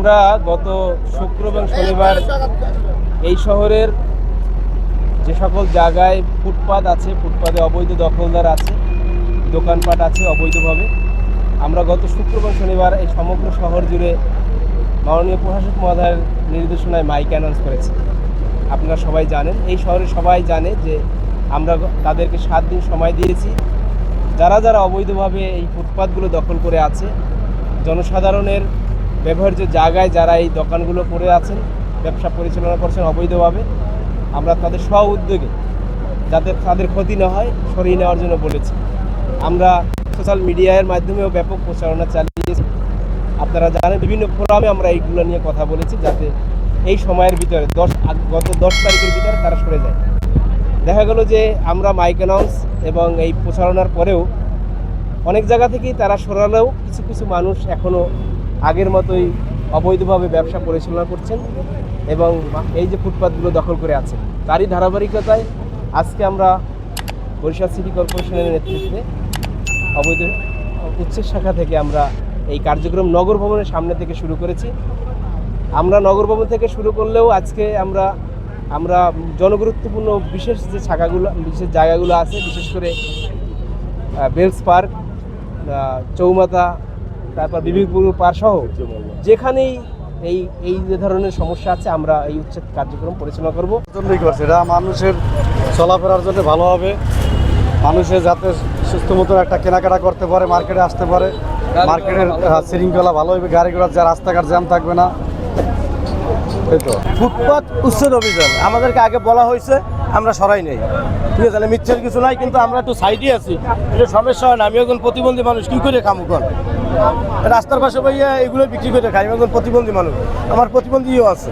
আমরা গত শুক্র এবং শনিবার এই শহরের যে সকল জায়গায় ফুটপাত আছে, ফুটপাতে অবৈধ দখলদার আছে, দোকানপাট আছে অবৈধভাবে, আমরা গত শুক্র এবং শনিবার এই সমগ্র শহর জুড়ে মাননীয় প্রশাসক মহোদয়ের নির্দেশনায় মাইক অ্যানাউন্স করেছি। আপনারা সবাই জানেন, এই শহরের সবাই জানে যে আমরা তাদেরকে 7 দিন সময় দিয়েছি। যারা যারা অবৈধভাবে এই ফুটপাতগুলো দখল করে আছে, জনসাধারণের ব্যবহার্য জায়গায় যারা এই দোকানগুলো করে আছেন, ব্যবসা পরিচালনা করছেন অবৈধভাবে, আমরা তাদের স্ব উদ্যোগে যাতে তাদের ক্ষতি না হয় সরিয়ে নেওয়ার জন্য বলেছি। আমরা সোশ্যাল মিডিয়ার মাধ্যমেও ব্যাপক প্রচারণা চালিয়েছি। আপনারা জানেন, বিভিন্ন ফোরামে আমরা এইগুলো নিয়ে কথা বলেছি যাতে এই সময়ের ভিতরে গত 10 তারিখের ভিতরে তারা সরে যায়। দেখা গেল যে আমরা মাইক অ্যানাউন্স এবং এই প্রচারণার পরেও অনেক জায়গা থেকেই তারা সরালেও কিছু কিছু মানুষ এখনও আগের মতোই অবৈধভাবে ব্যবসা পরিচালনা করছেন এবং এই যে ফুটপাতগুলো দখল করে আছেন। তারই ধারাবাহিকতায় আজকে আমরা বরিশাল সিটি কর্পোরেশনের নেতৃত্বে অবৈধ উচ্ছেদ শাখা থেকে আমরা এই কার্যক্রম নগর ভবনের সামনে থেকে শুরু করেছি। আমরা নগর ভবন থেকে শুরু করলেও আজকে আমরা জনগুরুত্বপূর্ণ বিশেষ যে শাখাগুলো, বিশেষ জায়গাগুলো আছে, বিশেষ করে বেলস পার্ক, চৌমাথা, তারপর বিবেকপুর পার সহ যেখানেই এই যে ধরনের সমস্যা আছে, আমরা এই উচ্ছেদ কার্যক্রম পরিচালনা করব। জন্যই করছে এটা মানুষের চলাফেরার জন্য ভালো হবে, মানুষের যাতে সুস্থ মতো একটা কেনাকাটা করতে পারে, মার্কেটে আসতে পারে, মার্কেটের শৃঙ্খলা ভালো হবে, গাড়ি ঘোড়ার যা রাস্তাঘাট জ্যাম থাকবে না। এই তো ফুটপাত উচ্ছেদ অভিযান আমাদেরকে আগে বলা হয়েছে, আমরা সরাই নেই, ঠিক আছে, মিথ্যের কিছু নাই, কিন্তু আমরা একটু সাইডে আছি, এটা সমস্যা হয় না। আমি একজন প্রতিবন্ধী মানুষ, কী করে খামু কর? রাস্তার পাশে ভাইয়া এগুলো বিক্রি করে খাই, আমি একজন প্রতিবন্ধী মানুষ, আমার প্রতিবন্ধীও আছে,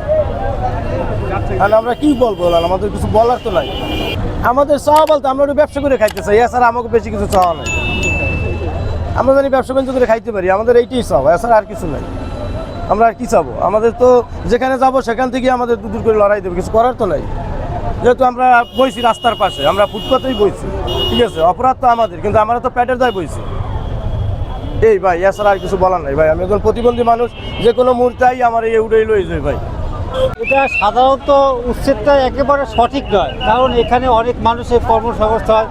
আর আমরা কি বলবো? আমাদের কিছু বলার তো নাই। আমাদের চাওয়া বলতে আমরা একটু ব্যবসা করে খাইতে চাই, এছাড়া আমাকে বেশি কিছু চাওয়া নাই। আমরা জানি ব্যবসা বাণিজ্য করে খাইতে পারি, আমাদের এইটাই চাওয়া, এছাড়া আর কিছু নাই। আমরা আর কি চাবো? আমাদের তো যেখানে যাব সেখান থেকে আমাদের দূর করে লড়াই দেবে, কিছু করার তো নাই। যেহেতু আমরা বইছি রাস্তার পাশে, আমরা ফুটপাতেই বইছি, ঠিক আছে, অপরাধ তো আমাদের, কিন্তু আমরা তো পেটের দায় বইছি। এই ভাই, এছাড়া আর কিছু বলার নাই ভাই। আমি একজন প্রতিবন্ধী মানুষ, যে কোনো মুহূর্তেই আমার এই উড়েই লই যায় ভাই। এটা সাধারণত উচ্ছেদটা একেবারে সঠিক নয়, কারণ এখানে অনেক মানুষের কর্মসংস্থান,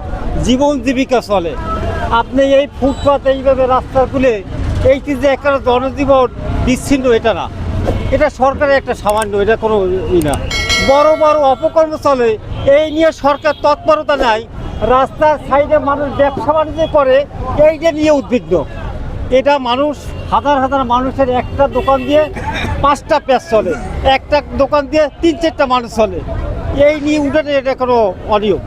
জীবন জীবিকা চলে। আপনি এই ফুটপাত এইভাবে রাস্তা তুলে এই যে একটা জনজীবন বিচ্ছিন্ন, এটা না, এটা সরকারের একটা সামান্য, এটা কোনো না, বড় বড় অপকর্ম চলে, এই নিয়ে সরকার তৎপরতা নাই। রাস্তার সাইডে মানুষ ব্যবসা বাণিজ্য করে, এইটা নিয়ে উদ্বিগ্ন। এটা মানুষ, হাজার হাজার মানুষের একটা দোকান দিয়ে 5টা পেজ চলে, একটা দোকান দিয়ে 3-4টা মানুষ চলে, এই নিয়ে উঠে এটা কোনো অনিয়ম।